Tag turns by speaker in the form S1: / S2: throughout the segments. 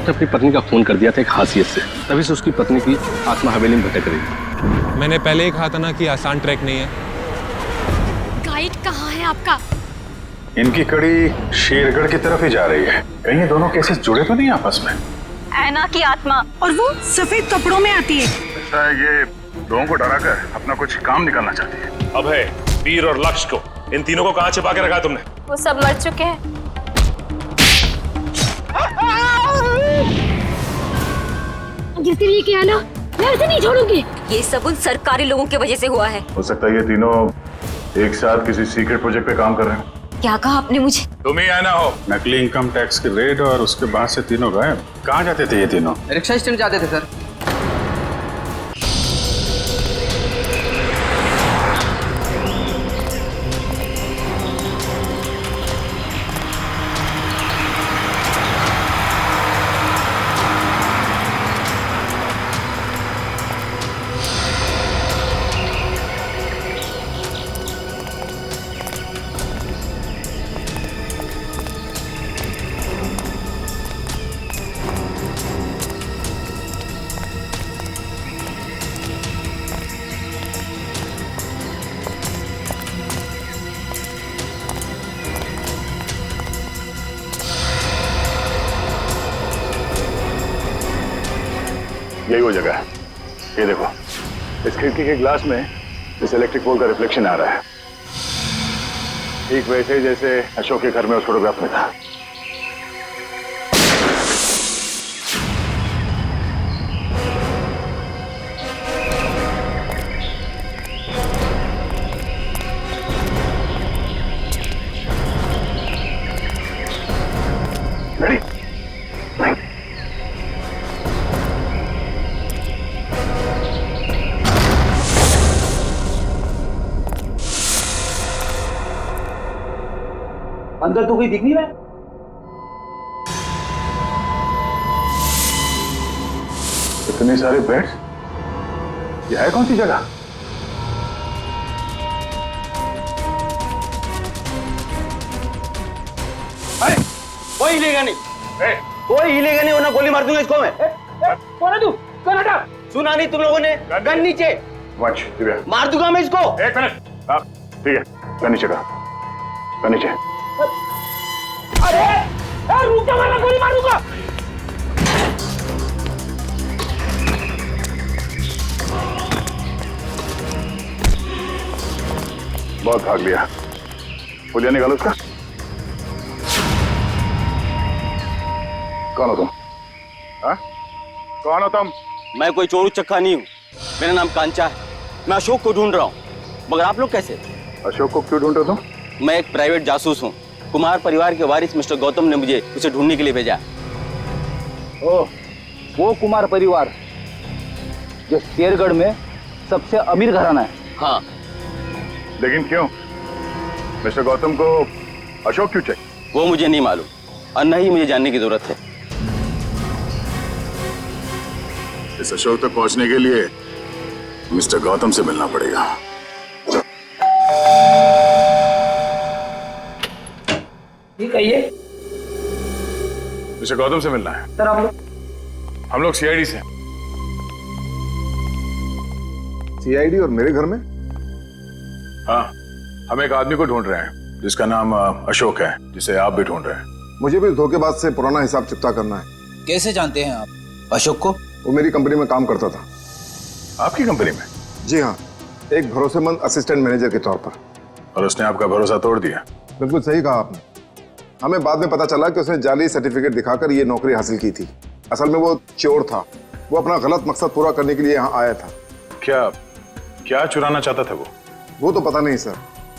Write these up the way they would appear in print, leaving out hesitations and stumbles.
S1: ने अपनी पत्नी का खून कर दिया था एक हासियत से, तभी से उसकी पत्नी की आत्मा हवेली में भटक रही थी।
S2: मैंने पहले ही कहा था ना कि आसान ट्रैक नहीं है।
S3: गाइड कहाँ है आपका?
S4: इनकी कड़ी शेरगढ़ की तरफ ही जा रही है। कहीं ये दोनों केसेस जुड़े तो नहीं आपस में?
S3: ऐना की आत्मा,
S5: और वो सफेद कपड़ों में आती है।
S4: ऐसा है ये लोगों को डराकर अपना कुछ काम निकालना चाहती है।
S6: अभय, वीर और लक्ष्य को, इन तीनों को कहाँ छिपा के रखा तुमने?
S3: वो सब मर चुके हैं। जिसने ये किया ना, मैं उसे नहीं छोड़ूंगी। ये सब उन सरकारी लोगों की वजह से हुआ है।
S4: हो सकता है ये तीनों एक साथ किसी सीक्रेट प्रोजेक्ट पे काम कर रहे हैं।
S3: क्या कहा आपने मुझे?
S4: तुम ही आना हो। नकली इनकम टैक्स की रेड और उसके बाद से तीनों गायब। कहाँ जाते थे ये तीनों?
S7: रिक्शा स्टैंड जाते थे सर।
S4: यही वो जगह है। ये देखो, इस खिड़की के ग्लास में इस इलेक्ट्रिक पोल का रिफ्लेक्शन आ रहा है, ठीक वैसे जैसे अशोक के घर में उस फोटोग्राफ में था। रेडी?
S7: अंदर तो कोई दिख नहीं रहा है।
S4: इतने सारे बेड्स, ये है कौन सी जगह?
S7: अरे कोई हिलेगा नहीं, कोई हिलेगा नहीं वरना गोली मार दूंगा इसको मैं। कौन है तू? कौन हटा? सुना नहीं तुम लोगों ने? गन नीचे।
S4: वंश, दिव्या,
S7: मार दूंगा मैं इसको।
S4: एक मिनट। हाँ, ठीक है, गन नीचे का, गन नीचे।
S7: अरे रुक जा वरना गोली मार दूंगा।
S4: बहुत भाग लिया, पुलिया निकालो उसका। कौन हो तुम? हाँ? कौन हो तुम?
S8: मैं कोई चोरू चक्का नहीं हूँ। मेरा नाम कांचा है। मैं अशोक को ढूंढ रहा हूँ, मगर आप लोग कैसे?
S4: अशोक को क्यों ढूंढ रहे हो तुम?
S8: मैं एक प्राइवेट जासूस हूँ। कुमार परिवार के वारिस मिस्टर गौतम ने मुझे उसे ढूंढने के लिए भेजा।
S7: ओह, वो कुमार परिवार जो शेरगढ़ में सबसे अमीर घराना है।
S8: हाँ।
S4: लेकिन क्यों? मिस्टर गौतम को अशोक क्यों चाहिए?
S8: वो मुझे नहीं मालूम और न ही मुझे जानने की जरूरत है।
S4: इस अशोक तक पहुंचने के लिए मिस्टर गौतम से मिलना पड़ेगा।
S7: ठीक है ये
S4: मिस्टर गौतम से मिलना है।
S7: सर, आप लोग?
S4: हम लोग सीआईडी से। सीआईडी और मेरे घर में? हाँ, हम एक आदमी को ढूंढ रहे हैं जिसका नाम अशोक है, जिसे आप भी ढूंढ रहे हैं। मुझे भी धोखेबाज से पुराना हिसाब चुकता करना है।
S7: कैसे जानते हैं आप अशोक को?
S4: वो मेरी कंपनी में काम करता था। आपकी कंपनी में? जी हाँ, एक भरोसेमंद असिस्टेंट मैनेजर के तौर पर। और उसने आपका भरोसा तोड़ दिया? बिल्कुल सही कहा आपने। हमें बाद में पता चला कि उसने जाली सर्टिफिकेट दिखाकर ये नौकरी हासिल की थी। असल में वो चोर था। वो अपना गलत मकसद पूरा करने के लिए यहाँ आया था। क्या चुराना चाहता था वो तो पता नहीं सर,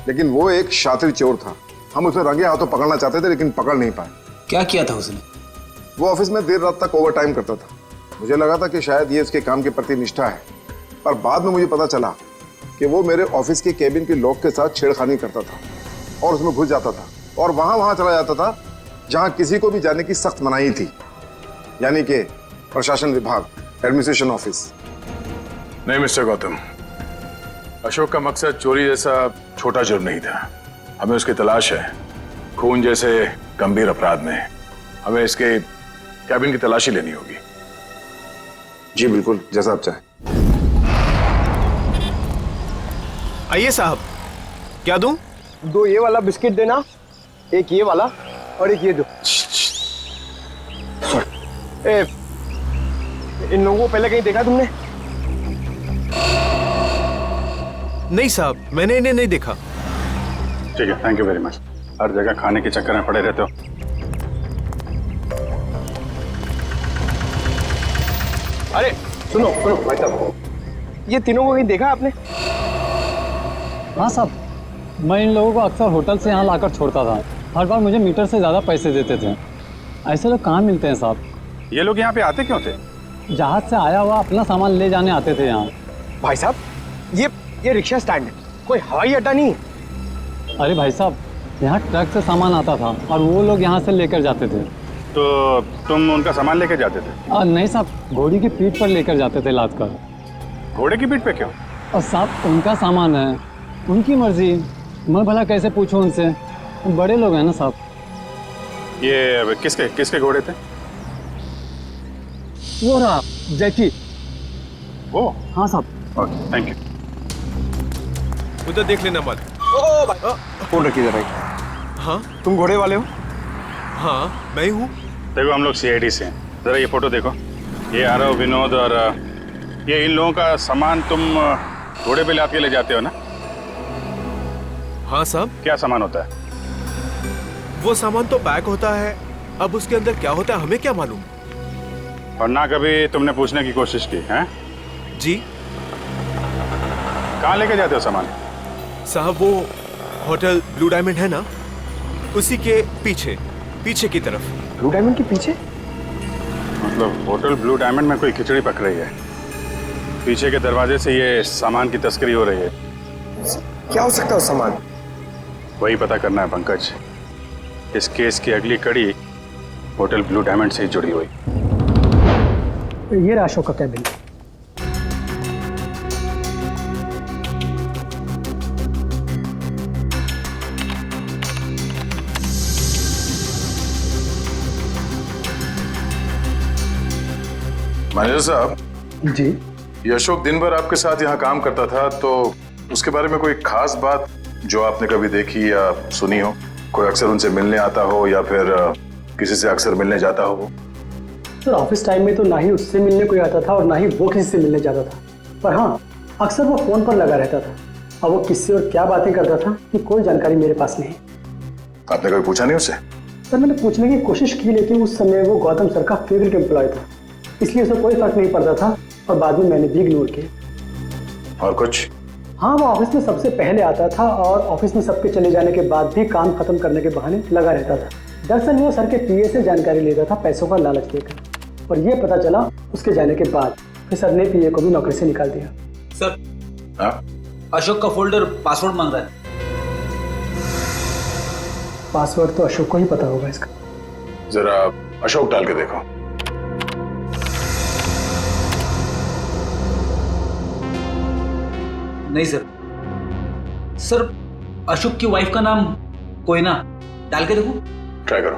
S4: लेकिन वो एक शातिर चोर था। हम उसे रंगे हाथों पकड़ना चाहते थे, लेकिन पकड़ नहीं पाए।
S7: क्या किया था उसने?
S4: वो ऑफिस में देर रात तक ओवर टाइम करता था। मुझे लगा था कि शायद ये उसके काम के प्रति निष्ठा है, पर बाद में मुझे पता चला कि वो मेरे ऑफिस के केबिन के लॉक के साथ छेड़खानी करता था और उसमें घुस जाता था और वहां चला जाता था जहां किसी को भी जाने की सख्त मनाही थी, यानी कि प्रशासन विभाग, एडमिनिस्ट्रेशन ऑफिस। नहीं मिस्टर गौतम, अशोक का मकसद चोरी जैसा छोटा जुर्म नहीं था। हमें उसकी तलाश है खून जैसे गंभीर अपराध में। हमें इसके कैबिन की तलाशी लेनी होगी। जी बिल्कुल, जैसा आप चाहें।
S9: आइए साहब, क्या दूं?
S7: 2 ये वाला बिस्किट देना, 1 ये वाला और 1 ये दो। इन लोगों को पहले कहीं देखा तुमने?
S9: नहीं साहब, मैंने इन्हें नहीं देखा।
S4: ठीक है, थैंक यू वेरी मच। हर जगह खाने के चक्कर में पड़े रहते हो।
S7: अरे सुनो सुनो भाई साहब, ये तीनों को कहीं देखा आपने?
S10: हाँ साहब, मैं इन लोगों को अक्सर होटल से यहाँ लाकर छोड़ता था। हर बार मुझे मीटर से ज़्यादा पैसे देते थे। ऐसे लोग कहाँ मिलते हैं साहब?
S4: ये लोग यहाँ पे आते क्यों थे?
S10: जहाज से आया हुआ अपना सामान ले जाने आते थे यहाँ।
S7: भाई साहब, ये रिक्शा स्टैंड है, कोई हवाई अड्डा नहीं है।
S10: अरे भाई साहब, यहाँ ट्रक से सामान आता था और वो लोग यहाँ से लेकर जाते थे।
S4: तो तुम उनका सामान लेके जाते थे?
S10: नहीं साहब, घोड़ी की पीठ पर लेकर जाते थे लाद कर।
S4: घोड़े की पीठ पे क्यों?
S10: और साहब उनका सामान है, उनकी मर्जी, मैं भला कैसे पूछूं उनसे? बड़े लोग हैं ना साहब।
S4: ये किसके घोड़े थे?
S10: वो रहा जैकी।
S4: वो?
S10: हाँ साहब।
S4: Okay, thank you.
S9: उधर देख लेना मत।
S7: ओ भाई, फोन रखिए जरा।
S9: हाँ
S7: तुम घोड़े वाले हो?
S9: हाँ मैं ही हूँ।
S4: देखो हम लोग सीआईडी से हैं। जरा ये फोटो देखो। ये आरव, विनोद और ये इन लोगों का सामान तुम घोड़े पे लाद के ले जाते हो ना?
S9: हाँ साहब।
S4: क्या सामान होता है?
S9: वो सामान तो पैक होता है, अब उसके अंदर क्या होता है हमें क्या मालूम।
S4: और ना कभी तुमने पूछने की कोशिश की है?
S9: जी
S4: कहाँ लेके जाते हो सामान?
S9: साहब वो होटल ब्लू डायमंड है ना, उसी के पीछे की तरफ।
S7: ब्लू डायमंड के पीछे?
S4: मतलब होटल ब्लू डायमंड में कोई खिचड़ी पक रही है, पीछे के दरवाजे से ये सामान की तस्करी हो रही है।
S7: क्या हो सकता है उस सामान?
S4: वही पता करना है पंकज। इस केस की अगली कड़ी होटल ब्लू डायमंड से ही जुड़ी हुई।
S10: ये रहा अशोक का कैबिन।
S4: मैनेजर साहब
S10: जी,
S4: ये अशोक दिन भर आपके साथ यहाँ काम करता था, तो उसके बारे में कोई खास बात जो आपने कभी देखी या सुनी हो? कोई अक्सर उनसे मिलने आता हो या फिर किसी से अक्सर मिलने जाता हो?
S10: सर ऑफिस टाइम में तो ना ही उससे मिलने कोई आता था और ना ही वो किसी से मिलने जाता था, पर हाँ अक्सर वो फोन पर लगा रहता था। अब वो किससे और क्या बातें करता था कि कोई जानकारी मेरे पास नहीं।
S4: आपने कभी पूछा नहीं उससे?
S10: सर मैंने पूछने की कोशिश की, लेकिन उस समय वो गौतम सर का फेवरेट एम्प्लॉय था, इसलिए उसे कोई फर्क नहीं पड़ता था और बाद में मैंने भी इग्नोर किया।
S4: और कुछ?
S10: हाँ, वो ऑफिस में सबसे पहले आता था और ऑफिस में सबके चले जाने के बाद भी काम खत्म करने के बहाने लगा रहता था। दरअसल वो सर के पीए से जानकारी लेता था पैसों का लालच देकर, और ये पता चला उसके जाने के बाद फिर सर ने पीए को भी नौकरी से निकाल दिया।
S11: सर
S4: हाँ?
S11: अशोक का फोल्डर पासवर्ड मांग रहा है।
S10: पासवर्ड तो अशोक को ही पता होगा इसका।
S4: जरा अशोक डाल के देखो।
S11: नहीं सर, सर अशोक की वाइफ का नाम कोयना, डाल के देखो।
S4: ट्राई करो।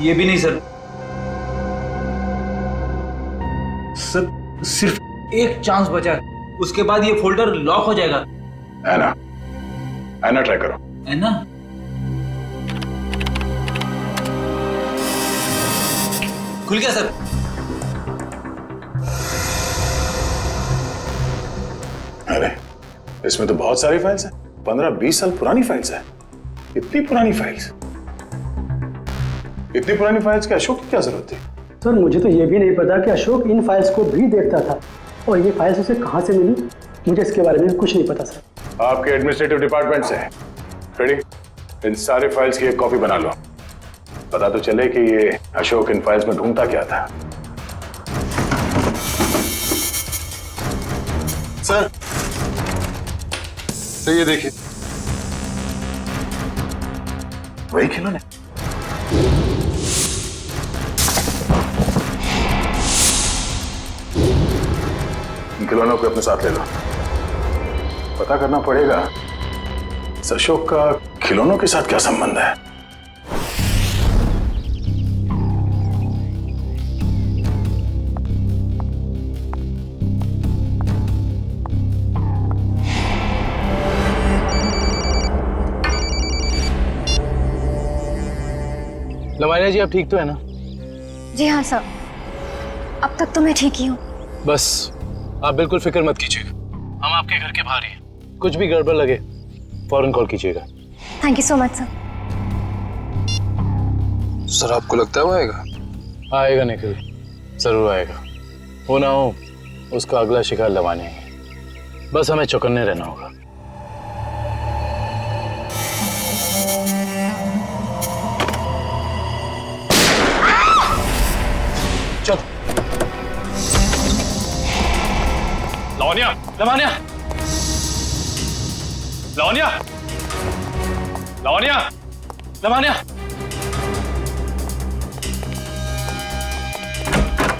S11: ये भी नहीं सर। सर सिर्फ एक चांस बचा है, उसके बाद ये फोल्डर लॉक हो जाएगा।
S4: ऐना ट्राई करो।
S11: ऐना? खुल गया सर।
S4: अरे इसमें तो बहुत सारी फाइल्स हैं, 15-20 साल पुरानी फाइल्स हैं। इतनी पुरानी फाइल्स? इतनी पुरानी फाइल्स की अशोक की क्या जरूरत थी?
S10: सर मुझे तो ये भी नहीं पता कि अशोक इन फाइल्स को भी देखता था, और ये फाइल्स उसे कहाँ से मिली, मुझे इसके बारे में कुछ नहीं पता सर।
S4: आपके एडमिनिस्ट्रेटिव डिपार्टमेंट से रेडी, इन सारे फाइल्स की एक कॉपी बना लो। पता तो चले कि ये अशोक इन फाइल्स में ढूंढता क्या था।
S12: सर तो ये देखिए,
S4: वही खिलौने। इन खिलौनों को अपने साथ ले लो। पता करना पड़ेगा
S6: अशोक का खिलौनों के साथ क्या संबंध है?
S11: लवानिया जी, आप ठीक तो है ना?
S3: जी हाँ सर, अब तक तो मैं ठीक ही हूँ।
S11: बस आप बिल्कुल फिक्र मत कीजिएगा, हम आपके घर के बाहर ही हैं। कुछ भी गड़बड़ लगे फौरन कॉल कीजिएगा।
S3: Thank you so much sir.
S2: Sir आपको लगता है वो आएगा?
S11: आएगा निखिल, जरूर आएगा। हो ना हो उसका अगला शिकार लवानिया है, बस हमें चौकन्ने रहना होगा। चल
S6: लवानिया,
S11: लवानिया,
S6: लवानिया, लवानिया,
S11: लवानिया,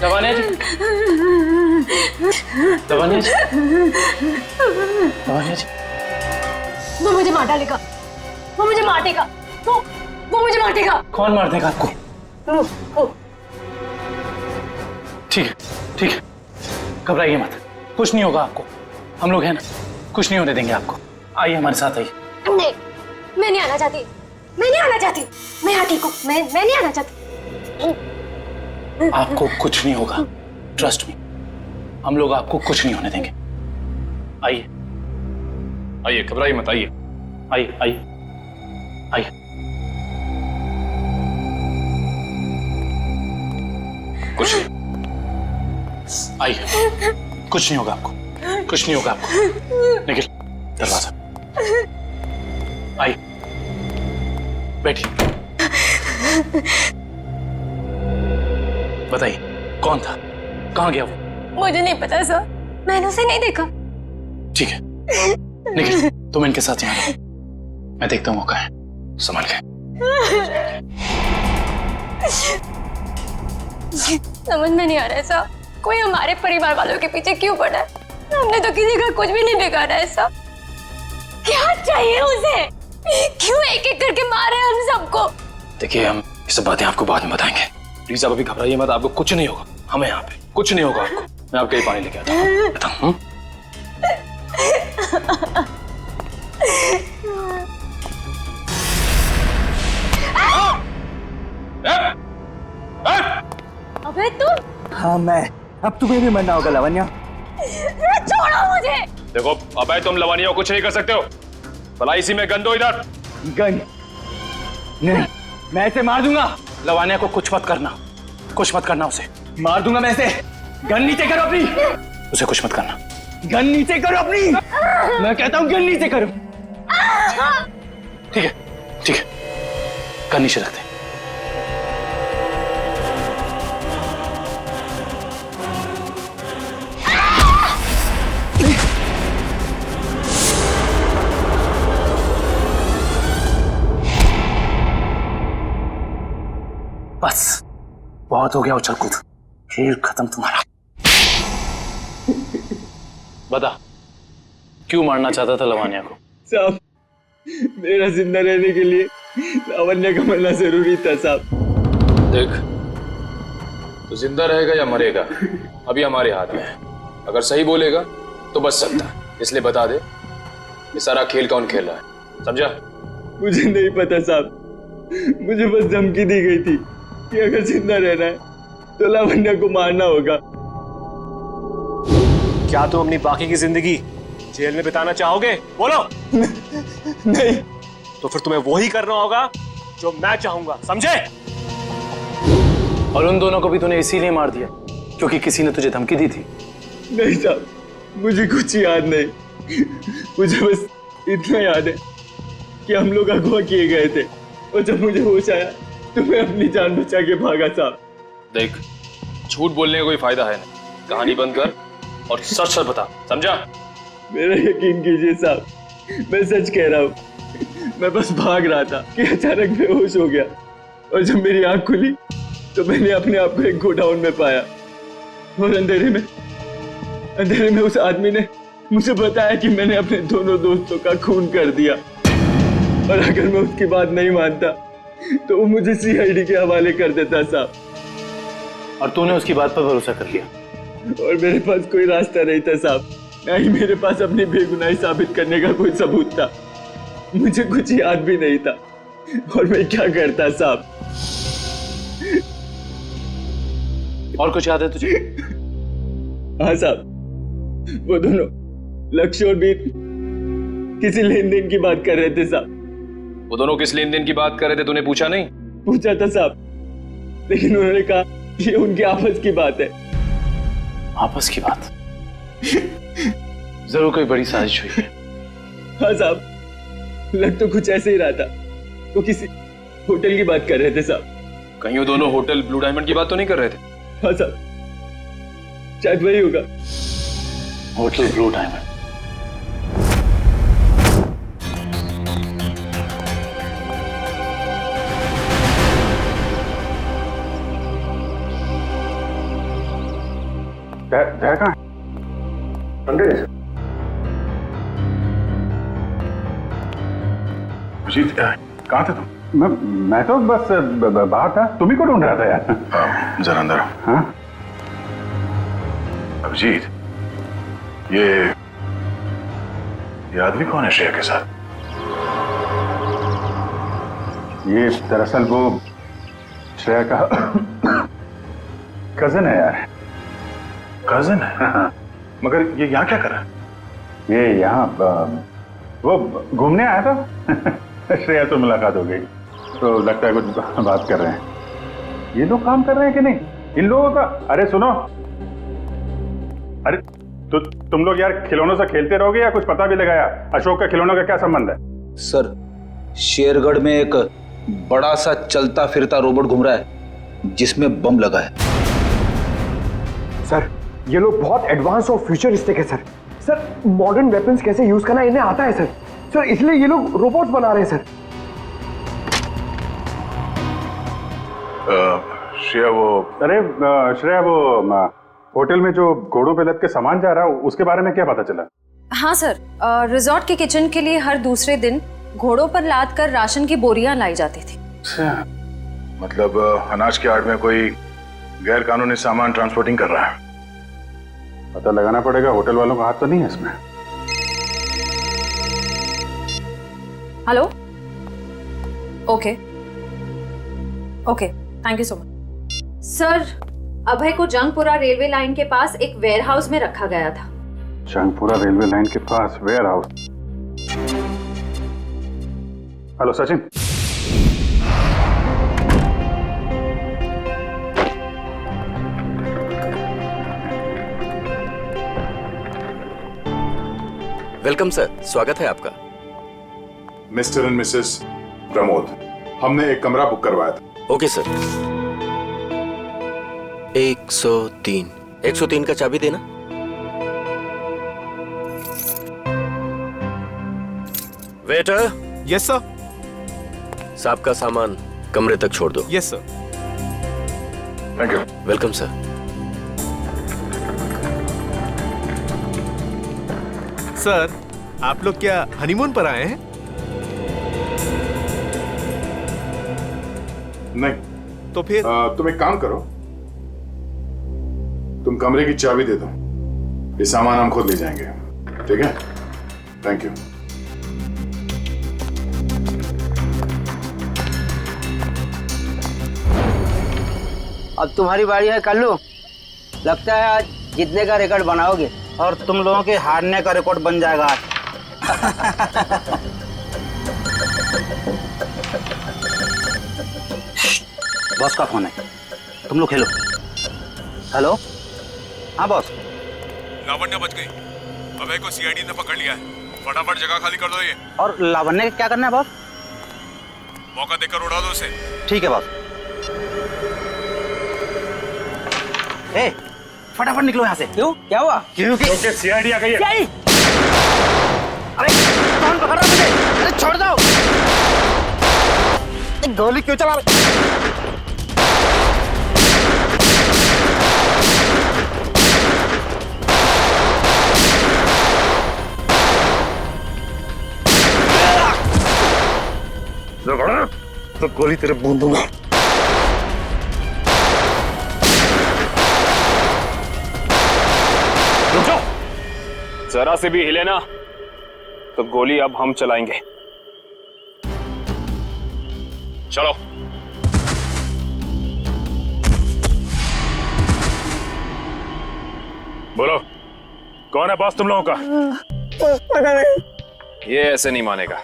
S11: लवानिया जी, लवानिया जी, लवानिया जी।
S3: वो मुझे मार डालेगा, वो मुझे मार देगा, वो मुझे मार देगा।
S11: कौन मार देगा आपको? ठीक है, ठीक है, घबराइए मत, कुछ नहीं होगा आपको। हम लोग हैं ना, कुछ नहीं होने देंगे आपको। आइए हमारे साथ आइए।
S3: नहीं, मैं नहीं आना चाहती, मैं नहीं आना चाहती, मैं यहाँ ठीक हूँ, मैं नहीं आना चाहती।
S11: आपको कुछ नहीं होगा, ट्रस्ट मी, हम लोग आपको कुछ नहीं होने देंगे। आइए
S6: आइए, घबराइए मत, आइए
S11: आइए आइए आइए।
S6: कुछ नहीं,
S11: आइए, कुछ नहीं होगा आपको, कुछ नहीं होगा आपको। निखिल, दरवाजा। आइए, बैठिए। बताइए कौन था, कहाँ गया वो?
S3: मुझे नहीं पता सर, मैंने उसे नहीं देखा।
S11: ठीक है निखिल, तुम इनके साथ यहाँ रहो, मैं देखता हूँ वो कहाँ है। संभाल के।
S3: समझ में नहीं आ रहा है सर, कोई हमारे परिवार वालों के पीछे क्यों पड़ा है? हमने तो किसी का कुछ भी नहीं बिगाड़ा है सर। क्या चाहिए उसे? क्यों एक एक करके मारे हम सबको?
S11: देखिए, हम ये सब बातें आपको बाद में बताएंगे। प्लीज आप अभी घबराइए मत, आपको कुछ नहीं होगा। हमें यहाँ पे कुछ नहीं होगा आपको। मैं आपके लिए पानी लेके आता हूँ।
S3: अबे तुम?
S7: हाँ मैं, अब तुम्हें भी मरना होगा लवन्या।
S3: छोड़ो मुझे।
S6: देखो अबे, तुम लवानिया को कुछ नहीं कर सकते हो। भला इसी में गन दो इधर।
S7: गन नहीं, मैं इसे मार दूंगा।
S11: लवानिया को कुछ मत करना, कुछ मत करना, उसे
S7: मार दूंगा मैं इसे। गन नीचे करो अपनी।
S11: उसे कुछ मत करना।
S7: गन नीचे करो अपनी, मैं कहता हूँ गन नीचे करो।
S11: ठीक है, ठीक है, गन नीचे रखते। बस बहुत हो गया उछल कूद, खेल खत्म तुम्हारा। बता, क्यों मारना चाहता था लवानिया को?
S7: साहब, मेरा जिंदा रहने के लिए लावण्या का मरना जरूरी था साहब।
S2: देख, तो जिंदा रहेगा या मरेगा अभी हमारे हाथ में है। अगर सही बोलेगा तो बच सकता है, इसलिए बता दे ये सारा खेल कौन खेल रहा है, समझा?
S7: मुझे नहीं पता साहब, मुझे बस धमकी दी गई थी कि अगर जिंदा रहना है तो लावण्या को मारना होगा।
S9: क्या तुम अपनी बाकी की जिंदगी जेल में बिताना चाहोगे? बोलो।
S7: नहीं।
S9: तो फिर तुम्हें वही करना होगा जो मैं चाहूंगा, समझे?
S11: और उन दोनों को भी तूने इसीलिए मार दिया क्योंकि किसी ने तुझे धमकी दी थी?
S7: नहीं साहब, मुझे कुछ याद नहीं। मुझे बस इतना याद है कि हम लोग अगवा किए गए थे और जब मुझे होश आया तो मैं अपनी जान बचा के भागा साहब।
S2: देख, झूठ बोलने का कोई फायदा है नहीं, कहानी बंद कर और सच सच बता, समझा?
S7: मेरा यकीन कीजिए साहब, मैं सच कह रहा हूँ। मैं बस भाग रहा था कि अचानक बेहोश हो गया और जब मेरी आंख खुली तो मैंने अपने आप को एक गोडाउन में पाया और अंधेरे में उस आदमी ने मुझे बताया कि मैंने अपने दोनों दोस्तों का खून कर दिया। और अगर मैं उसकी बात नहीं मानता तो वो मुझे सीआईडी के हवाले कर देता साहब।
S11: और तूने उसकी बात पर भरोसा कर लिया?
S7: और मेरे पास कोई रास्ता नहीं था साहब, ना ही मेरे पास अपनी बेगुनाही साबित करने का कोई सबूत था। मुझे कुछ याद भी नहीं था और मैं क्या करता साहब।
S11: और कुछ याद है तुझे?
S7: हाँ साहब, वो दोनों लक्ष्य और वीर किसी लेन देन की बात कर रहे थे साहब।
S2: वो दोनों किस लेन देन की बात कर रहे थे, तूने पूछा नहीं?
S7: पूछा था साहब, लेकिन उन्होंने कहा कि ये उनकी आपस की बात है।
S11: आपस की बात? जरूर कोई बड़ी साजिश हुई है।
S7: हाँ साहब, लग तो कुछ ऐसे ही रहा था। वो किसी होटल की बात कर रहे थे साहब।
S2: कहीं वो दोनों होटल ब्लू डायमंड की बात तो नहीं कर रहे थे?
S7: हाँ साहब, शायद वही होगा।
S11: Hotel blue diamond.
S4: जय कहाँ है? अंदर है सर। अभिजीत, कहाँ थे तुम? मैं तो बस बाहर था। तुम ही को ढूंढ रहा था यार। जरा अंदर आओ। हाँ अभिजीत, ये आदमी कौन है श्रेया के साथ? ये दरअसल वो श्रेया का कजन है यार। कजन है? हाँ। मगर ये यहाँ क्या कर रहा है? ये यहाँ वो घूमने आया था। श्रेया से मुलाकात हो गई तो लगता है कुछ बात कर रहे हैं। ये लोग काम कर रहे हैं कि नहीं इन लोगों का? अरे सुनो, अरे तो तुम लोग यार खिलौनों से खेलते रहोगे या कुछ पता भी लगाया? अशोक का खिलौनों का क्या संबंध है?
S12: सर, शेरगढ़ में एक बड़ा सा चलता फिरता रोबोट घूम रहा है जिसमें बम लगा है।
S13: सर, ये लोग बहुत एडवांस और फ्यूचरिस्टिक है सर। सर, मॉडर्न वेपन्स कैसे यूज करना इन्हें आता है सर। सर, इसलिए ये लोग रोबोट्स बना रहे हैं सर।
S4: श्रेया वो होटल में जो घोड़ों पे लद के सामान जा रहा है उसके बारे में क्या पता चला?
S14: हाँ सर, रिजॉर्ट के किचन के लिए हर दूसरे दिन घोड़ों पर लाद कर राशन की बोरियां लाई जाती थी।
S4: मतलब अनाज के आड़ में कोई गैर कानूनी सामान ट्रांसपोर्टिंग कर रहा है। पता लगाना पड़ेगा, होटल वालों का हाथ तो नहीं है इसमें।
S14: Hello, okay, thank you so much. Sir, Abhay को जंगपुरा रेलवे लाइन के पास एक वेयरहाउस में रखा गया था।
S4: जंगपुरा रेलवे लाइन के पास warehouse? Hello Sachin.
S9: Welcome sir, स्वागत है आपका।
S4: मिस्टर एंड मिसेस प्रमोद, हमने एक कमरा बुक करवाया था।
S9: Okay sir. 103 का चाबी देना। वेटर।
S15: Yes sir.
S9: साहब का सामान कमरे तक छोड़ दो।
S15: Yes sir.
S4: Thank you.
S9: Welcome sir.
S15: Sir, आप लोग क्या हनीमून पर आए हैं?
S4: नहीं।
S15: तो फिर
S4: तुम एक काम करो, तुम कमरे की चाबी दे दो, ये सामान हम खुद ले जाएंगे। ठीक है? Thank you.
S16: अब तुम्हारी बारी है कल्लू। लगता है आज जीतने का रिकॉर्ड बनाओगे और तुम लोगों के हारने का रिकॉर्ड बन जाएगा आज। बॉस का फोन है, तुम लोग खेलो। हेलो, हाँ बॉस।
S17: लावण्य बच गई, अभय को सीआईडी ने पकड़ लिया है। फटाफट जगह खाली कर दो ये।
S16: और लावण्य क्या करना है बॉस?
S17: मौका देकर उड़ा दो उसे।
S16: ठीक है बॉस। ए, फटाफट निकलो यहाँ से। क्यों, क्या हुआ? क्योंकि
S17: सीआईडी आ गई है।
S16: अरे कौन पकड़ रहा मुझे? अरे छोड़ दो। गोली क्यों चला रहे?
S17: तो गोली तेरे बूंद दूंगा।
S6: रुक जाओ, जरा से भी हिले ना तो गोली अब हम चलाएंगे। चलो। बोलो, कौन है बॉस तुम लोगों का?
S16: पता नहीं।
S6: ये ऐसे नहीं मानेगा।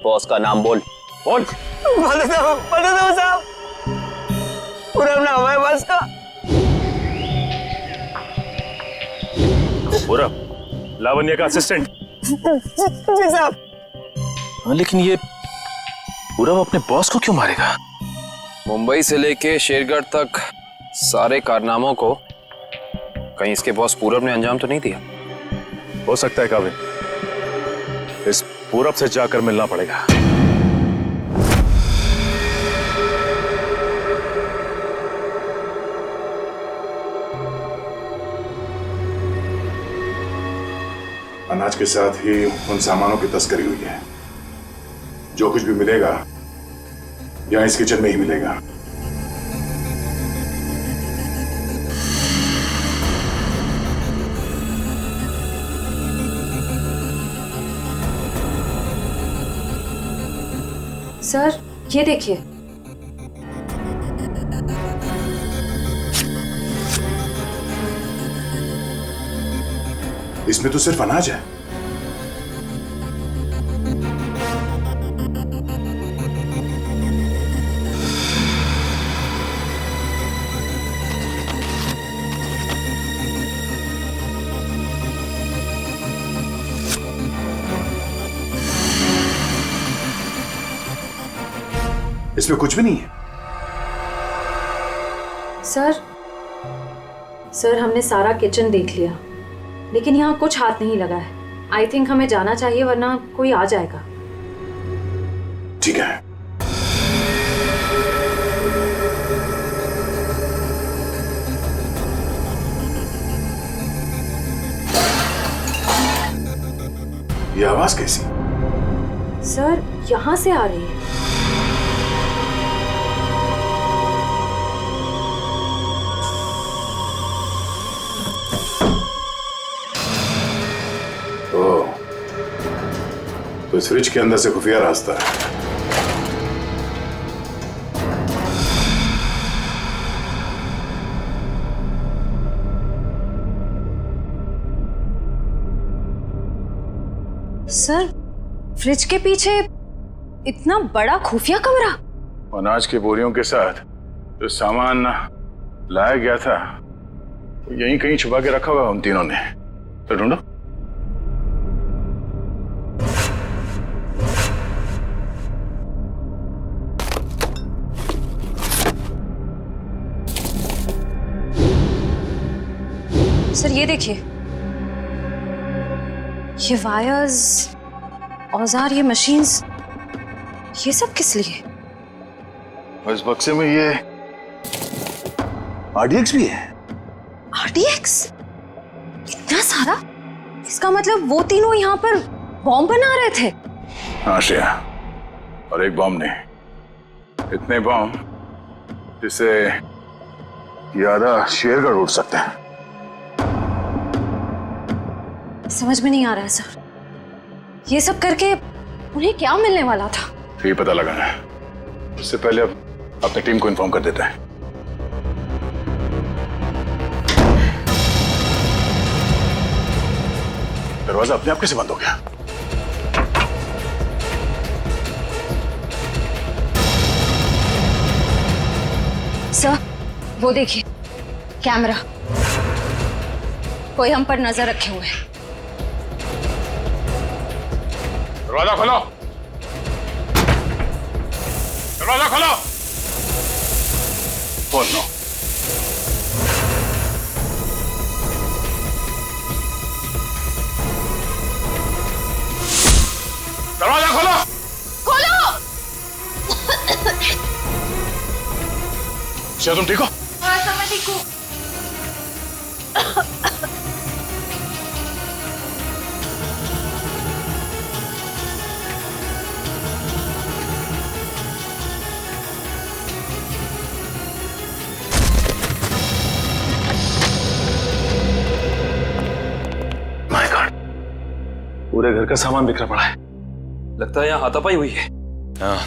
S8: बॉस का नाम बोल। बोल।
S16: बता दो साहब, पूरा नाम है बॉस का।
S6: पूरा लावण्य का असिस्टेंट।
S16: जी साहब।
S6: हाँ, लेकिन ये पूरा अपने बॉस को क्यों मारेगा? मुंबई से लेके शेरगढ़ तक सारे कारनामों को कहीं इसके बॉस पूरब ने अंजाम तो नहीं दिया?
S17: हो सकता है काबिल, इस पूरब से जाकर मिलना पड़ेगा।
S4: अनाज के साथ ही उन सामानों की तस्करी हुई है। जो कुछ भी मिलेगा यहां इस किचन में ही मिलेगा।
S14: सर ये देखिए,
S4: इसमें तो सिर्फ अनाज है। इसमें कुछ भी नहीं है।
S14: सर हमने सारा किचन देख लिया, लेकिन यहाँ कुछ हाथ नहीं लगा है। आई थिंक हमें जाना चाहिए, वरना कोई आ जाएगा।
S4: ठीक है। ये आवाज कैसी?
S14: सर यहाँ से आ रही है।
S4: तो इस फ्रिज के अंदर से खुफिया रास्ता है।
S14: सर फ्रिज के पीछे इतना बड़ा खुफिया कमरा?
S17: अनाज की बोरियों के साथ जो सामान लाया गया था यहीं कहीं छुपा के रखा हुआ उन तीनों ने। तो ढूंढो।
S14: सर ये देखिए, ये वायर्स, औजार, ये मशीन्स, ये सब किस लिए?
S17: और इस बक्से में ये RDX भी है।
S14: RDX? इतना सारा? इसका मतलब वो तीनों यहाँ पर बॉम्ब बना रहे थे?
S17: हाँ श्रेया, और एक बॉम्ब नहीं, इतने बॉम्ब जिससे ये आधा शेरगढ़ उड़ सकते हैं।
S14: समझ में नहीं आ रहा है सर, ये सब करके उन्हें क्या मिलने वाला था?
S17: ये पता लगाना है। उससे पहले अब अपनी टीम को इन्फॉर्म कर देते हैं। दरवाजा अपने आप कैसे बंद हो गया?
S14: सर वो देखिए, कैमरा, कोई हम पर नजर रखे हुए है।
S17: दरवाजा खोलो, दरवाजा खोलो। खोल लो। दरवाजा खोलो।
S3: खोलो।
S17: क्या तुम ठीक हो?
S3: हाँ सर मैं ठीक हूँ।
S15: पूरे घर का सामान बिखरा पड़ा है।
S6: लगता है यहाँ हाथापाई हुई है।
S15: हाँ,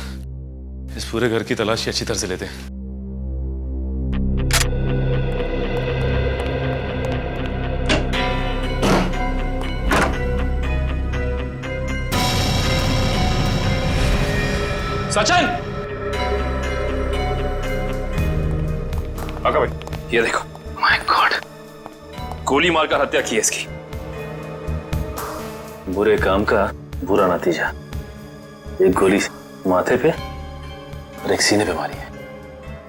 S15: इस पूरे घर की तलाशी अच्छी तरह से लेते हैं।
S6: सचिन,
S15: आका भाई,
S6: ये देखो। माय गॉड, गोली मारकर हत्या की है इसकी।
S15: बुरे काम का बुरा नतीजा। एक गोली माथे पे और एक सीने पे मारी है।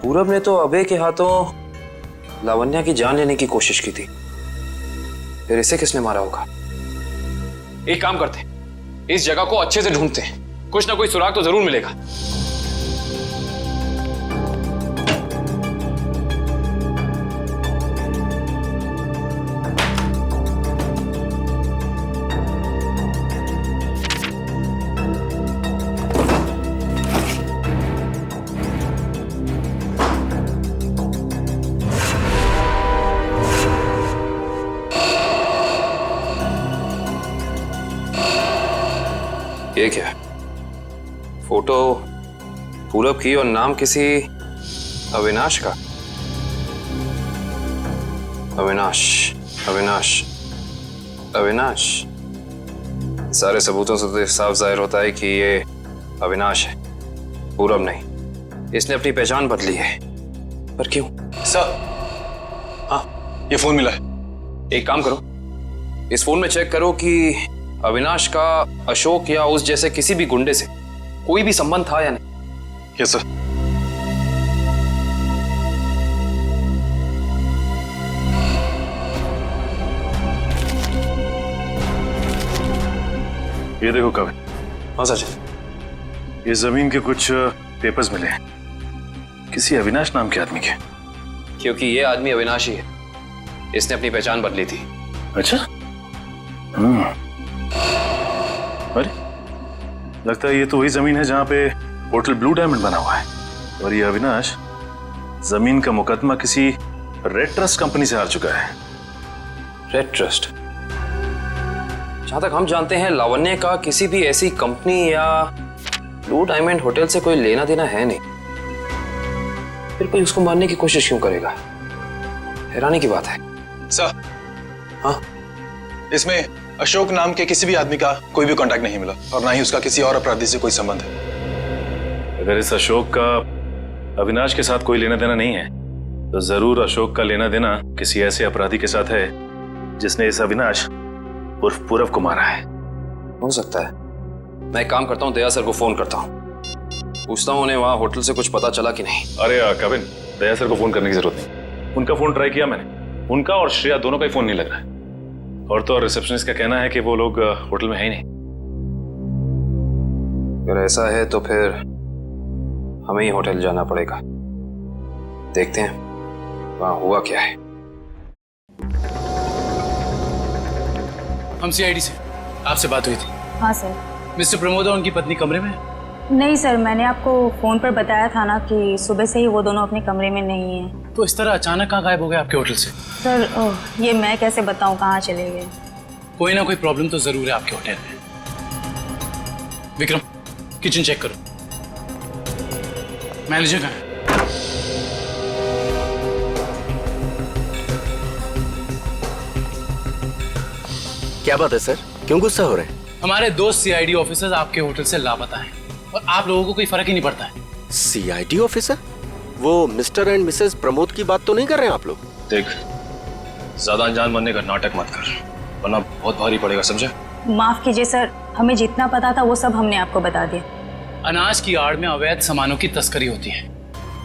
S6: पूरब ने तो अभय के हाथों लावण्या की जान लेने की कोशिश की थी, फिर इसे किसने मारा होगा? एक काम करते हैं, इस जगह को अच्छे से ढूंढते हैं, कुछ ना कोई सुराग तो जरूर मिलेगा। ये क्या? फोटो पूरब की और नाम किसी अविनाश का। अविनाश, अविनाश, अविनाश। सारे सबूतों से तो साफ जाहिर होता है कि ये अविनाश है, पूरब नहीं। इसने अपनी पहचान बदली है, पर क्यों?
S2: सर, हाँ, ये फोन मिला है।
S6: एक काम करो, इस फोन में चेक करो कि अविनाश का अशोक या उस जैसे किसी भी गुंडे से कोई भी संबंध था या नहीं।
S2: Yes sir.
S15: ये देखो कविन।
S6: हाँ सचिन।
S15: ये जमीन के कुछ पेपर्स मिले हैं, किसी अविनाश नाम के आदमी के।
S6: क्योंकि ये आदमी अविनाशी है, इसने अपनी पहचान बदली थी।
S15: अच्छा। अरे, लगता है ये तो वही जमीन है जहां पे होटल ब्लू डायमंड बना हुआ है, और ये अविनाश जमीन का मुकदमा किसी रेड ट्रस्ट कंपनी से हार चुका है।
S6: Red trust? जहां तक हम जानते हैं लावण्य का किसी भी ऐसी कंपनी या ब्लू डायमंड होटल से कोई लेना देना है नहीं, फिर कोई उसको मारने की कोशिश क्यों करेगा? हैरानी की बात है।
S2: सर,
S6: हाँ,
S2: इसमें अशोक नाम के किसी भी आदमी का कोई भी कांटेक्ट नहीं मिला, और ना ही उसका किसी और अपराधी से कोई संबंध है।
S15: अगर इस अशोक का अविनाश के साथ कोई लेना देना नहीं है, तो जरूर अशोक का लेना देना किसी ऐसे अपराधी के साथ है जिसने इस अविनाश उर्फ पूरब को मारा है।
S6: हो सकता है। मैं एक काम करता हूँ, दया सर को फोन करता हूँ, पूछता हूँ उन्हें वहां होटल से कुछ पता चला कि नहीं।
S15: अरे कविन, दया सर को फोन करने की जरूरत नहीं। उनका फोन ट्राई किया मैंने, उनका और श्रेया दोनों का ही फोन नहीं लग रहा है। और तो और रिसेप्शनिस्ट का कहना है कि वो लोग होटल में है ही नहीं।
S6: अगर ऐसा है तो फिर हमें ही होटल जाना पड़ेगा, देखते हैं वहां हुआ क्या है।
S11: हम सीआईडी से, आपसे बात हुई थी।
S14: हाँ सर।
S11: मिस्टर प्रमोद और उनकी पत्नी कमरे में?
S14: नहीं सर, मैंने आपको फोन पर बताया था ना कि सुबह से ही वो दोनों अपने कमरे में नहीं है।
S11: तो इस तरह अचानक कहाँ गायब हो गए आपके होटल से?
S14: सर ये मैं कैसे बताऊं कहाँ चले गए।
S11: कोई ना कोई प्रॉब्लम तो जरूर है आपके होटल में। विक्रम, किचन चेक करो। मैनेजर कहाँ है?
S18: क्या बात है सर, क्यों गुस्सा हो रहे हैं?
S11: हमारे दो सीआईडी ऑफिसर्स आपके होटल से लापता हैं और आप लोगों को कोई फर्क ही नहीं पड़ता है।
S18: CID officer? वो मिस्टर एंड मिसेस प्रमोद की बात तो नहीं कर रहे हैं आप लोग?
S2: देख, ज्यादा अनजान बनने का नाटक मत कर, वरना बहुत भारी पड़ेगा, समझे?
S14: माफ कीजिए सर, हमें जितना पता था वो सब हमने आपको बता दिया।
S11: अनाज की आड़ में अवैध सामानों की तस्करी होती है,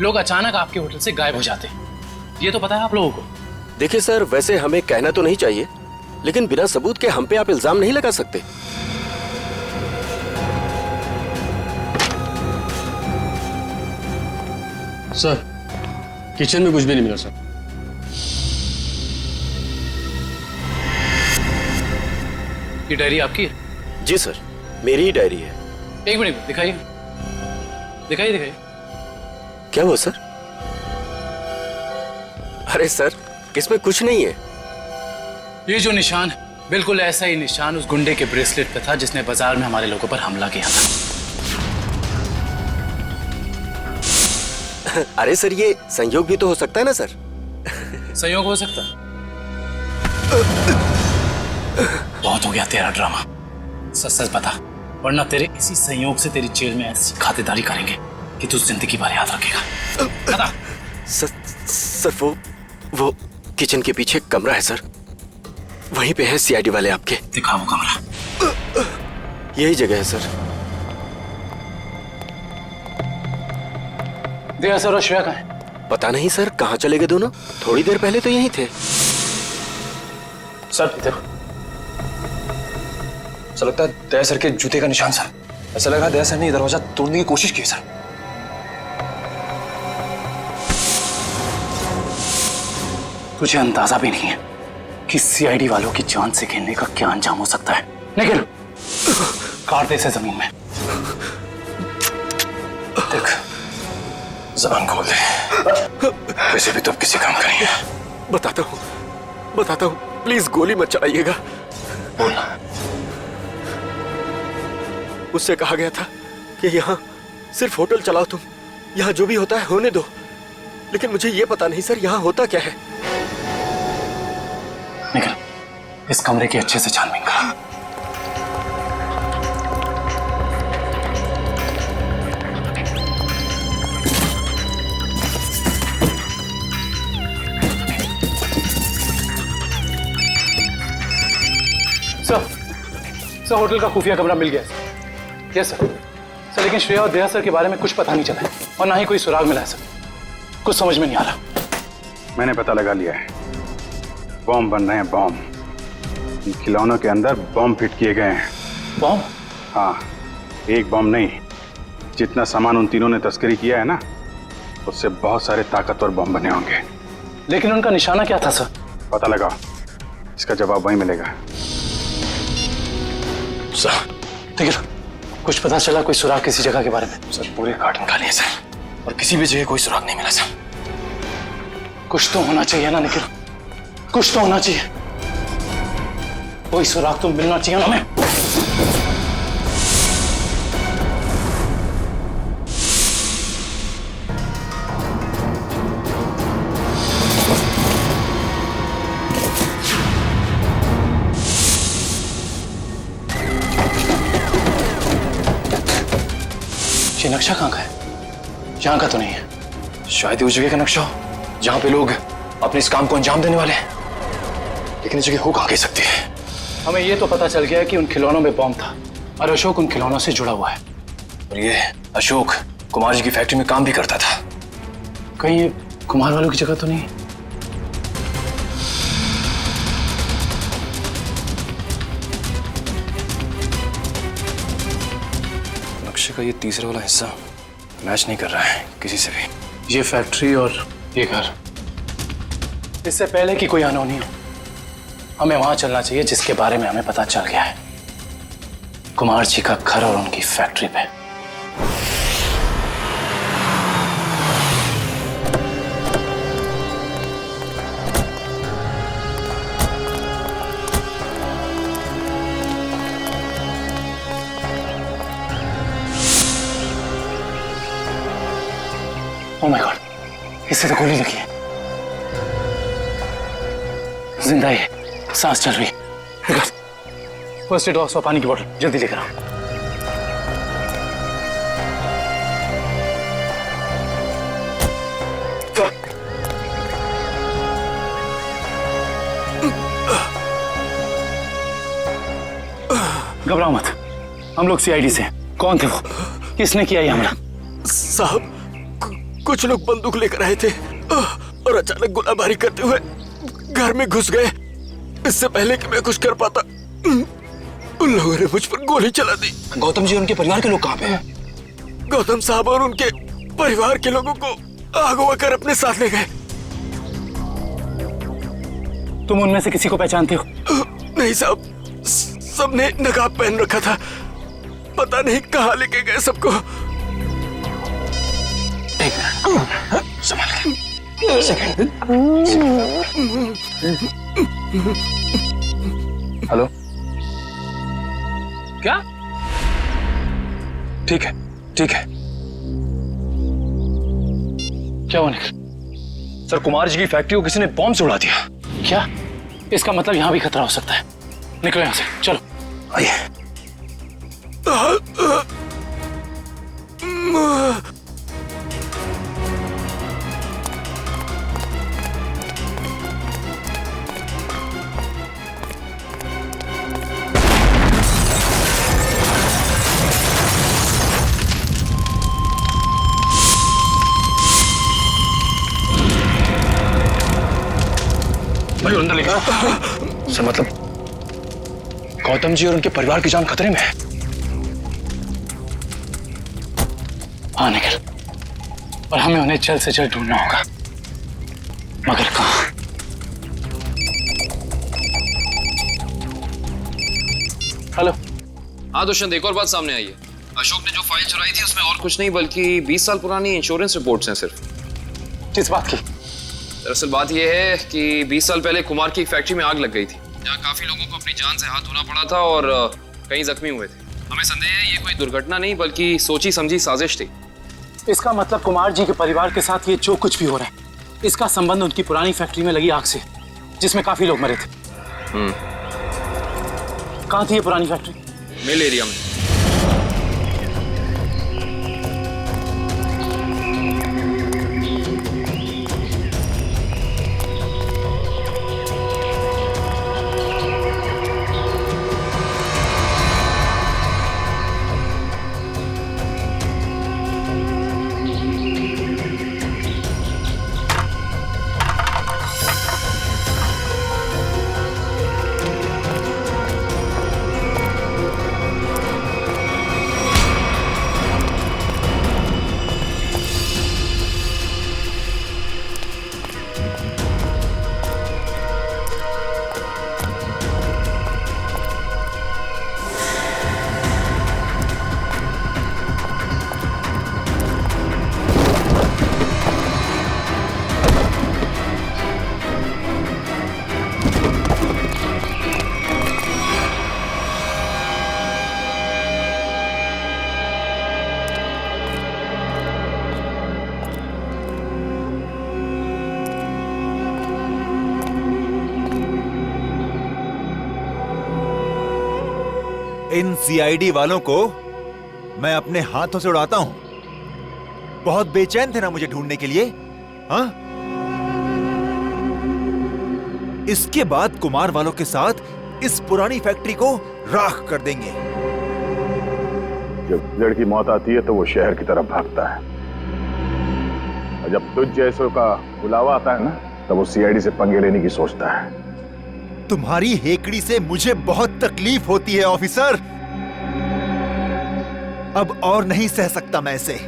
S11: लोग अचानक आपके होटल से गायब हो जाते हैं, ये तो पता है आप लोगों को।
S18: देखिए सर, वैसे हमें कहना तो नहीं चाहिए, लेकिन बिना सबूत के हम पे आप इल्जाम नहीं लगा सकते।
S19: सर, किचन में कुछ भी नहीं मिला सर।
S11: ये डायरी आपकी है?
S18: जी सर, मेरी ही डायरी है।
S11: एक मिनट दिखाइए, दिखाइए दिखाइए।
S18: क्या हुआ सर? अरे सर, इसमें कुछ नहीं है।
S11: ये जो निशान बिल्कुल ऐसा ही निशान उस गुंडे के ब्रेसलेट पे था जिसने बाजार में हमारे लोगों पर हमला किया था।
S18: अरे सर, ये संयोग भी तो हो सकता है ना सर?
S11: संयोग हो सकता है। बहुत हो गया तेरा ड्रामा, सच सच बता, वरना तेरे इसी संयोग से तेरी जेल में ऐसी खातिरदारी करेंगे कि तू जिंदगी भर याद रखेगा। बता।
S18: सर वो किचन के पीछे कमरा है सर, वहीं पे है सीआईडी वाले आपके।
S11: दिखा वो कमरा।
S18: यही जगह है सर।
S11: दया सर और श्रेया कहाँ है?
S18: पता नहीं सर, कहाँ चले गए दोनों? थोड़ी देर पहले तो यहीं थे।
S6: सर इधर। ऐसा लगता है दया सर के जूते का निशान सर। ऐसा लग रहा है दया सर ने ये दरवाजा तोड़ने की कोशिश की सर।
S11: तुझे अंदाजा भी नहीं है कि सीआईडी वालों की जान से खेलने का क्या अंजाम हो सकता है। निकल, काट दे इसे जमीन में।
S6: देख, ज़बान खोल दे। वैसे भी तो अब किसी काम का नहीं है।
S18: बताता हूँ, प्लीज गोली मत चलाइएगा।
S6: बोलना।
S18: उससे कहा गया था कि यहाँ सिर्फ होटल चलाओ तुम, यहाँ जो भी होता है होने दो। लेकिन मुझे ये पता नहीं सर यहाँ होता क्या है।
S11: निकल, इस कमरे की अच्छे से छानबीन करा। सर, होटल का खुफिया कमरा मिल गया सर। Yes sir. लेकिन श्रेया और दया सर के बारे में कुछ पता नहीं चला है और ना ही कोई सुराग मिला है सर। कुछ समझ में नहीं आ रहा।
S20: मैंने पता लगा लिया है, बॉम्ब बन रहे हैं, बॉम्ब। इन खिलौनों के अंदर बॉम्ब फिट किए गए हैं।
S11: बॉम्ब?
S20: हाँ, एक बॉम्ब नहीं, जितना सामान उन तीनों ने तस्करी किया है ना, उससे बहुत सारे ताकतवर बॉम्ब बने होंगे।
S11: लेकिन उनका निशाना क्या था सर?
S20: पता लगाओ, इसका जवाब वहीं मिलेगा।
S11: सर, देखिए, कुछ पता चला कोई सुराग किसी जगह के बारे में?
S6: सर, पूरे कार्टन खाली है सर, और किसी भी जगह कोई सुराग नहीं मिला सर।
S11: कुछ तो होना चाहिए ना निखिल, कुछ तो होना चाहिए। कोई सुराग तो मिलना चाहिए ना हमें। ये नक्शा कहाँ का है? यहाँ का तो नहीं है।
S6: शायद उस जगह का नक्शा हो जहाँ पे लोग अपने इस काम को अंजाम देने वाले हैं, लेकिन इस जगह हो कहाँ कह सकती है।
S11: हमें ये तो पता चल गया कि उन खिलौनों में बॉम्ब था और अशोक उन खिलौनों से जुड़ा हुआ है।
S6: और ये अशोक कुमार जी की फैक्ट्री में काम भी करता था।
S11: कहीं ये कुमार वालों की जगह तो नहीं?
S6: नक्शे का ये तीसरा वाला हिस्सा मैच नहीं कर रहा है किसी से भी।
S11: ये फैक्ट्री और ये घर, इससे पहले कि कोई अनहोनी हो, हमें वहां चलना चाहिए जिसके बारे में हमें पता चल गया है, कुमार जी का घर और उनकी फैक्ट्री पे। ओह माय गॉड, इससे तो गोली लगी है। जिंदा है, सांस चल रही है। फर्स्ट एड बॉक्स और पानी की बोतल जल्दी लेकर आओ। घबराओ मत, हम लोग सीआईडी से हैं। कौन थे वो? किसने किया ये हमला?
S18: साहब, कुछ लोग बंदूक लेकर आए थे और अचानक गोलाबारी करते हुए घर में घुस गए। इससे पहले कि मैं कुछ कर पाता, उन लोगों ने मुझ पर गोली चला दी।
S6: गौतम जी और उनके परिवार के लोग कहाँ पे हैं?
S18: गौतम साहब और उनके परिवार के लोगों को अगवा कर अपने साथ ले गए।
S11: तुम उनमें से किसी को पहचानते हो?
S18: नहीं साहब, सबने नकाब पहन रखा था। पता नहीं कहाँ लेके गए सबको।
S6: एक मिनट, संभाल के।
S2: हेलो, क्या? ठीक है, ठीक है।
S11: क्या हुआ निखिल?
S2: सर, कुमार जी की फैक्ट्री को किसी ने बॉम्ब से उड़ा दिया।
S11: क्या? इसका मतलब यहां भी खतरा हो सकता है। निकलो यहां से, चलो।
S2: आइए।
S11: भाई अंदर लेकर सर, मतलब गौतम जी और उनके परिवार की जान खतरे में है। हाँ निखिल, और हमें उन्हें जल्द से जल्द ढूंढना होगा, मगर कहाँ? हेलो।
S6: हाँ दुष्यंत, एक और बात सामने आई है। अशोक ने जो फाइल चुराई थी उसमें और कुछ नहीं बल्कि 20 साल पुरानी इंश्योरेंस रिपोर्ट्स हैं सिर्फ।
S11: किस बात की?
S6: दरअसल बात यह है कि 20 साल पहले कुमार की एक फैक्ट्री में आग लग गई थी, जहाँ काफी लोगों को अपनी जान से हाथ धोना पड़ा था और कई जख्मी हुए थे। हमें संदेह है ये कोई दुर्घटना नहीं बल्कि सोची समझी साजिश थी।
S11: इसका मतलब कुमार जी के परिवार के साथ ये जो कुछ भी हो रहा है, इसका संबंध उनकी पुरानी फैक्ट्री में लगी आग से, जिसमें काफी लोग मरे थे। कहाँ थी ये पुरानी फैक्ट्री?
S6: मिल एरिया में।
S21: इन सीआईडी वालों को मैं अपने हाथों से उड़ाता हूं। बहुत बेचैन थे ना मुझे ढूंढने के लिए, हाँ? इसके बाद कुमार वालों के साथ इस पुरानी फैक्ट्री को राख कर देंगे।
S17: जब लड़की की मौत आती है तो वो शहर की तरफ भागता है, और जब तुझ जैसों का बुलावा आता है ना, तब वो सीआईडी से पंगे लेने की सोचता है।
S21: तुम्हारी हेकड़ी से मुझे बहुत तकलीफ होती है ऑफिसर। अब और नहीं सह सकता मैं इसे।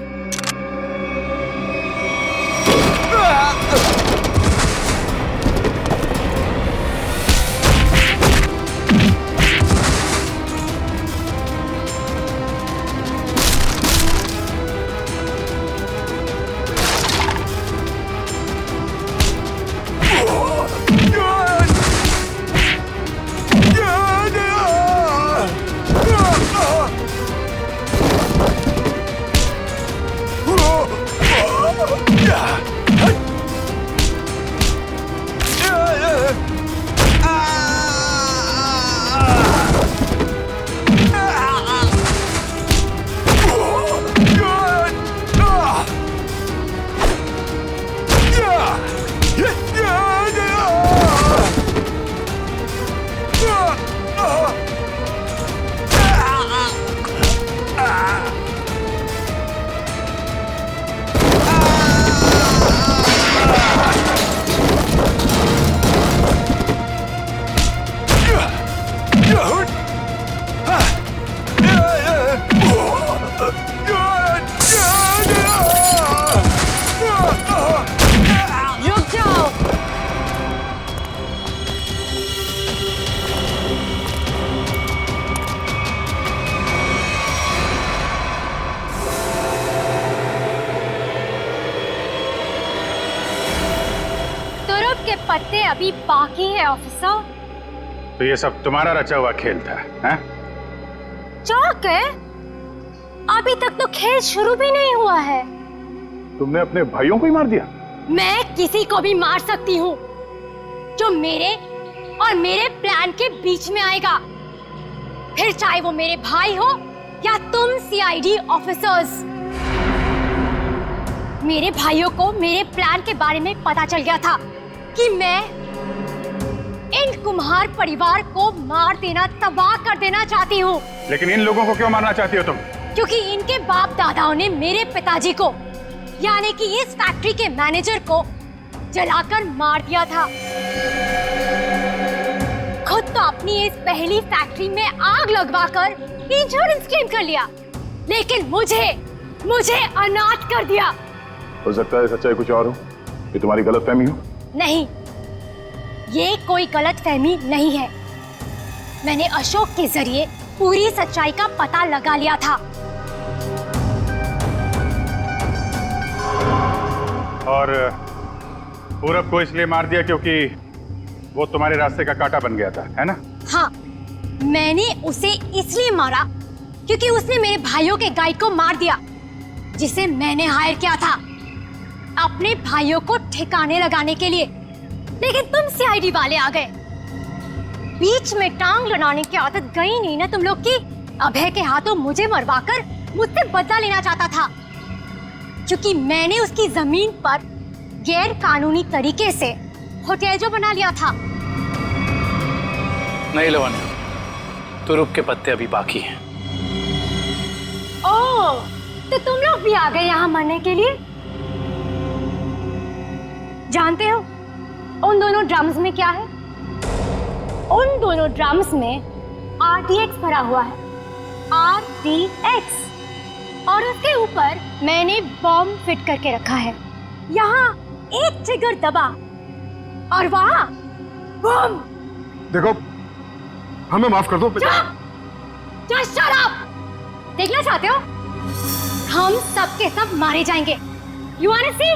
S3: पत्ते अभी बाकी है ऑफिसर।
S20: तो ये सब तुम्हारा रचा हुआ खेल था, हैं?
S3: चौक है, अभी तक तो खेल शुरू भी नहीं हुआ है।
S20: तुमने अपने भाइयों को ही मार दिया?
S3: मैं किसी को भी मार सकती हूँ जो मेरे और मेरे प्लान के बीच में आएगा, फिर चाहे वो मेरे भाई हो या तुम सीआईडी ऑफिसर्स। मेरे भाइयों को मेरे प्लान के बारे में पता चल गया था कि मैं इन कुम्हार परिवार को मार देना, तबाह कर देना चाहती हूँ।
S20: लेकिन इन लोगों को क्यों मारना चाहती हो तुम?
S3: क्योंकि इनके बाप दादाओं ने मेरे पिताजी को, यानी कि इस फैक्ट्री के मैनेजर को जलाकर मार दिया था। खुद तो अपनी इस पहली फैक्ट्री में आग लगवाकर इंश्योरेंस क्लेम कर लिया, लेकिन मुझे अनाथ कर दिया।
S17: हो सकता है सच्चाई कुछ और हो, ये तुम्हारी गलतफहमी हो।
S3: नहीं, ये कोई गलतफहमी नहीं है। मैंने अशोक के जरिए पूरी सच्चाई का पता लगा लिया था।
S20: और पूरब को इसलिए मार दिया क्योंकि वो तुम्हारे रास्ते का कांटा बन गया था, है ना?
S3: हाँ, मैंने उसे इसलिए मारा क्योंकि उसने मेरे भाइयों के गाइड को मार दिया, जिसे मैंने हायर किया था अपने भाइयों को ठिकाने लगाने के लिए। लेकिन तुम सीआईडी वाले आ गए, बीच में टांग लड़ाने की आदत गई नहीं ना तुम लोग की। अभय के हाथों मुझे मरवाकर मुझसे बदला लेना चाहता था, क्योंकि मैंने उसकी जमीन पर गैर कानूनी तरीके से होटल जो बना लिया था।
S11: नहीं लवण्य, तुरुप के पत्ते अभी बाकी हैं।
S3: ओह, तो तुम लोग भी आ गए यहाँ मरने के लिए? जानते हो उन दोनों ड्रम्स में क्या है? उन दोनों ड्रम्स में RDX भरा हुआ है, RDX। और उसके ऊपर मैंने बॉम्ब फिट करके रखा है। यहाँ एक ट्रिगर दबा और वहाँ बॉम्ब।
S13: देखो, हमें माफ कर दो।
S3: Just shut up! देखना चाहते हो? हम सब के सब मारे जाएंगे। You wanna see?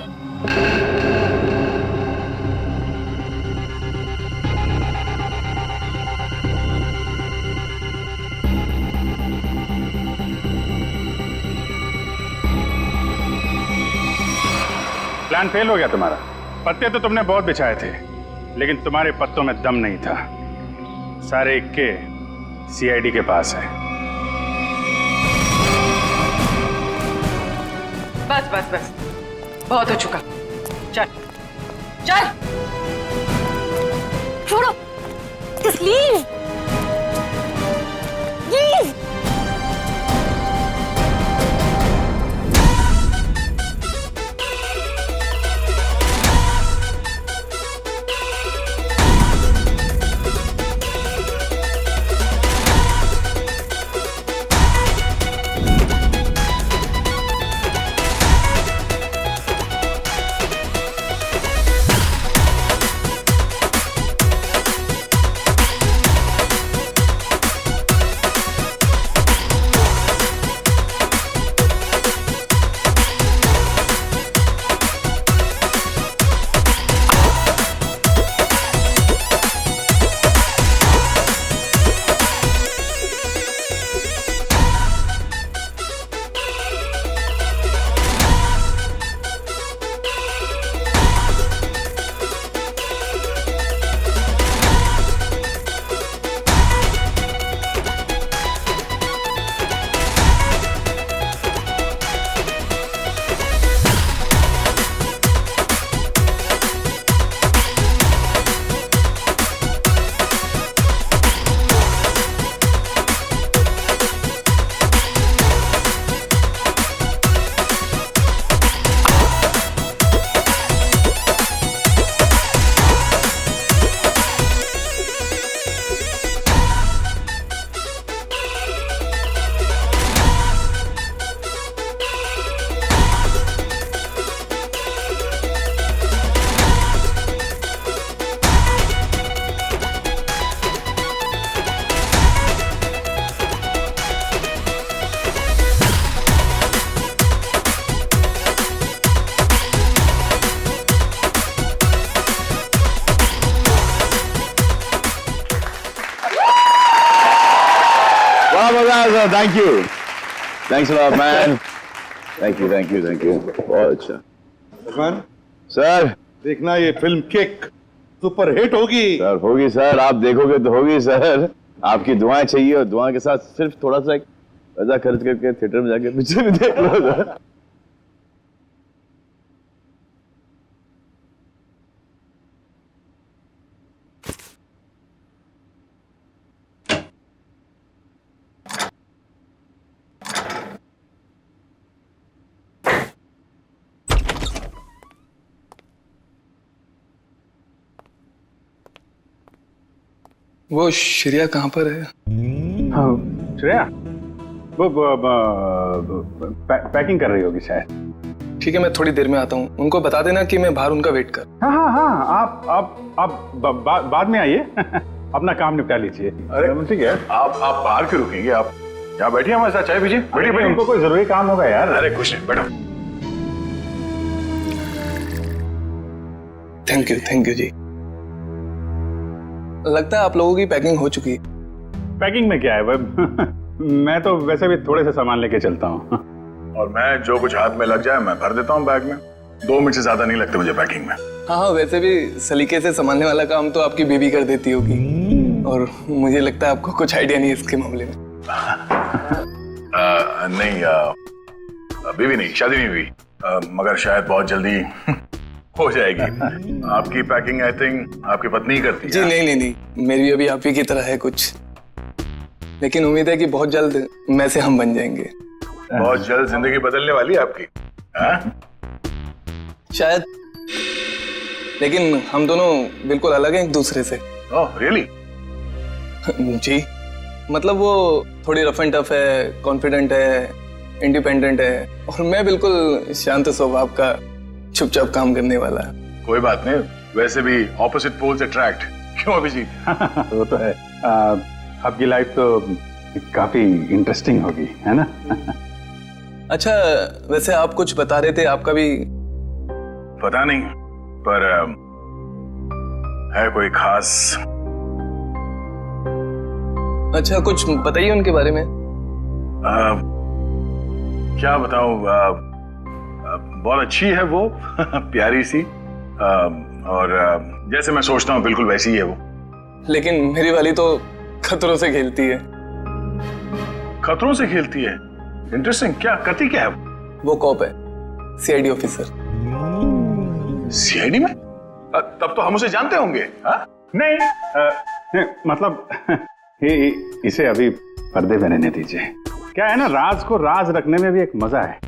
S20: Plan fail हो गया तुम्हारा। पत्ते तो तुमने बहुत बिछाए थे, लेकिन तुम्हारे पत्तों में दम नहीं था। सारे इक्के सीआईडी के पास है।
S1: बस बस बस, बहुत हो चुका। चल चल,
S3: छोड़ो, just leave. Leave.
S17: Sir, thank you, thanks a lot man, thank you, thank you, thank you, बहुत अच्छा।
S5: भगवान
S17: सर
S5: देखना ये फिल्म किक सुपर हिट होगी।
S17: सर होगी सर, आप देखोगे तो होगी सर, आपकी दुआएं चाहिए और दुआ के साथ सिर्फ थोड़ा सा पैसा खर्च करके थिएटर में जाके पिक्चर भी देख लो सर।
S11: वो श्रेया कहाँ पर है?
S20: श्रेया वो पैकिंग कर रही होगी शायद।
S11: ठीक है, मैं थोड़ी देर में आता हूँ। उनको बता देना कि मैं बाहर उनका वेट कर।
S20: हाँ हाँ हाँ, आप बाद में आइए अपना काम निपटा लीजिए।
S17: अरे ठीक है, आप बाहर क्यों रुकेंगे? आप यहाँ बैठिए हमारे साथ, चाय पीजिए।
S20: बैठिए भाई, उनको कोई जरूरी काम होगा यार।
S17: अरे कुछ नहीं, बैठो।
S11: थैंक यू जी। लगता है आप लोगों की पैकिंग हो चुकी है।
S20: पैकिंग में क्या है मैं तो वैसे भी थोड़े से सामान लेके चलता हूँ।
S17: और मैं जो कुछ हाथ में लग जाए मैं भर देता हूँ बैग में। 2 मिनट से ज्यादा नहीं लगते मुझे पैकिंग में।
S11: हाँ, वैसे भी सलीके से संभालने वाला काम तो आपकी बीबी कर देती होगी, और मुझे लगता है आपको कुछ आइडिया नहीं है इसके मामले में।
S17: नहीं, बीवी नहीं, शादी नहीं हुई, मगर शायद बहुत जल्दी हो जाएगी। आपकी पैकिंग आई थिंक आपकी पत्नी ही करती है।
S11: जी नहीं, मेरी भी अभी आप ही की तरह है कुछ, लेकिन उम्मीद है कि बहुत जल्द मैं से हम बन जाएंगे।
S17: बहुत जल्द जिंदगी बदलने वाली है आपकी,
S11: शायद, लेकिन हम दोनों बिल्कुल अलग हैं एक दूसरे से।
S17: Oh really?
S11: जी, मतलब वो थोड़ी रफ एंड टफ है, कॉन्फिडेंट है, इंडिपेंडेंट है, और मैं बिल्कुल शांत स्वभाव का, चुपचाप काम करने वाला है।
S17: कोई बात नहीं, वैसे भी ऑपोजिट पोल्स अट्रैक्ट, क्यों अभिजीत?
S20: वो तो है। आपकी लाइफ तो काफी इंटरेस्टिंग होगी, है ना?
S11: अच्छा, वैसे आप कुछ बता रहे थे, आपका भी?
S17: पता नहीं, पर है कोई खास?
S11: अच्छा, कुछ बताइए उनके बारे में।
S17: क्या बताऊं, बहुत अच्छी है वो प्यारी सी, और जैसे मैं सोचता हूँ बिल्कुल वैसी ही है वो।
S11: लेकिन मेरी वाली तो खतरों से खेलती है।
S17: खतरों से खेलती है? इंटरेस्टिंग। क्या करती क्या है
S11: वो? कॉप है, सीआईडी ऑफिसर।
S17: सीआईडी में? तब तो हम उसे जानते होंगे।
S20: नहीं, मतलब इसे अभी पर्दे में रहने दीजिए। क्या है ना, राज को राज रखने में भी एक मजा है।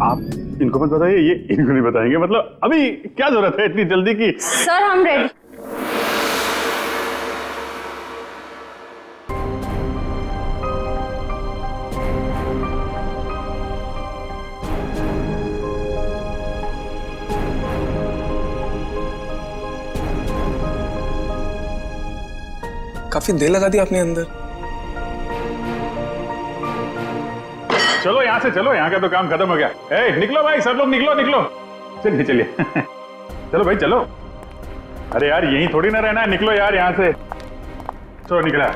S20: आप इनको मत बताइए, ये इनको नहीं बताएंगे। मतलब अभी क्या जरूरत है इतनी जल्दी की?
S14: सर हम रेडी।
S11: काफी देर लगा दी आपने अंदर।
S20: चलो यहाँ से चलो, यहाँ का तो काम खत्म हो गया। निकलो भाई, सब लोग निकलो निकलो। चलिए चलिए चलो भाई चलो। अरे यार यहीं थोड़ी ना रहना है, निकलो यार यहाँ से। चलो निकला।